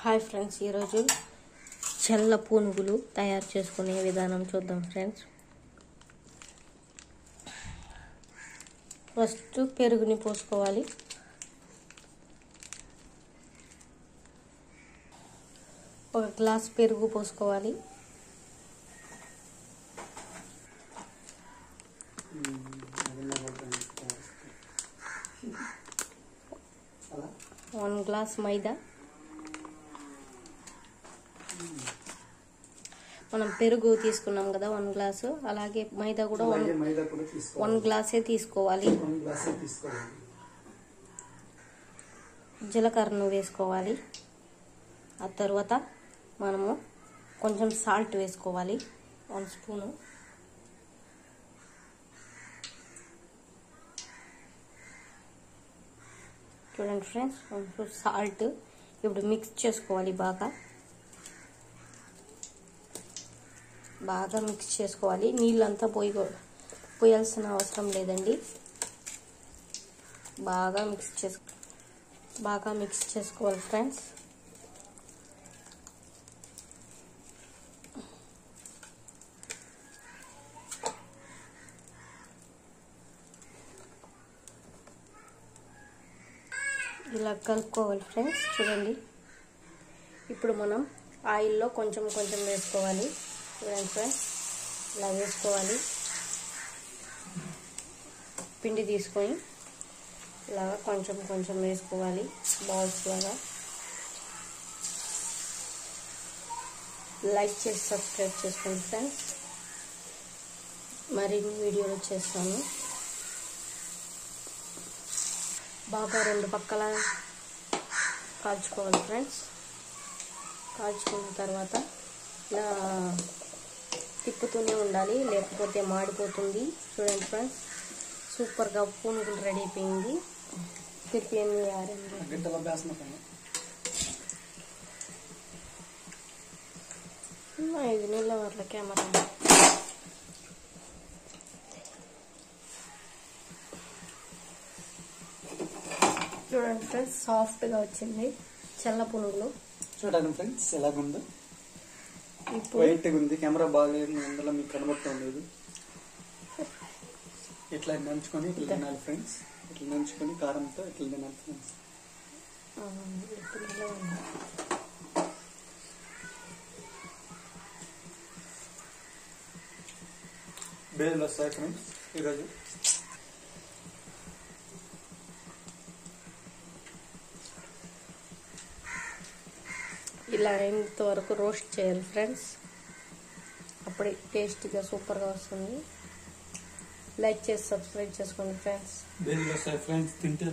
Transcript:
Hi friends, ఈరోజు చల్ల పునుగులు తయారు చేసుకునే విధానం చూద్దాం ఫ్రెండ్స్. ఫస్ట్ పెరుగుని పోసుకోవాలి. ఒక గ్లాస్ పెరుగు పోసుకోవాలి. వన్ గ్లాస్ మైదా. మనం పెరుగు తీసుకున్నాం కదా 1 గ్లాసు, అలాగే మైదా కూడా 1 గ్లాసే తీసుకోవాలి. జీలకర్రను వేసుకోవాలి. ఆ తర్వాత మనము కొంచెం సాల్ట్ వేసుకోవాలి, 1 స్పూను. చూడండి ఫ్రెండ్స్, సాల్ట్. ఇప్పుడు మిక్స్ చేసుకోవాలి. బాగా మిక్స్ చేసుకోవాలి. నీళ్ళంతా పోయాల్సిన అవసరం లేదండి. బాగా మిక్స్ చేసుకోవాలి ఫ్రెండ్స్. ఇలా కలుపుకోవాలి ఫ్రెండ్స్. చూడండి, ఇప్పుడు మనం ఆయిల్లో కొంచెం వేసుకోవాలి. చూడండి ఫ్రెండ్స్, ఇలా వేసుకోవాలి. పిండి తీసుకొని ఇలాగా కొంచెం వేసుకోవాలి, బాల్స్ లాగా. లైక్ చేసి సబ్స్క్రైబ్ చేసుకోండి ఫ్రెండ్స్. మరిన్ని వీడియోలు చేస్తాను. బాగా 2 పక్కల కాల్చుకోవాలి ఫ్రెండ్స్. కాల్చుకున్న తర్వాత ఇలా తిప్పుతూనే ఉండాలి, లేకపోతే మాడిపోతుంది. చూడండి ఫ్రెండ్స్, సూపర్గా పునుగులు రెడీ అయిపోయింది. తిరిపి ఇది నీళ్ళ వర్ల కెమెరా. చూడండి ఫ్రెండ్స్, సాఫ్ట్గా వచ్చింది చల్ల పునుగులు. చూడండి ఫ్రెండ్స్ ఎలాగుందో. వైట్ ఉంది, కెమెరా బాగా అందులో మీకు కనబడుతుంది. ఇట్లా నంచుకొని ఇట్లా తినాలి ఫ్రెండ్స్. ఇట్లా నంచుకొని కారంతో ఇట్లా తినాలి ఫ్రెండ్స్. బేలు వస్తాయి ఫ్రెండ్స్ ఈరోజు. ఇలా ఇంతవరకు రోస్ట్ చేయాలి ఫ్రెండ్స్, అప్పుడే టేస్టీగా సూపర్గా వస్తుంది. లైక్ చేసి సబ్స్క్రైబ్ చేసుకోండి ఫ్రెండ్స్. ఫ్రెండ్స్ తింటే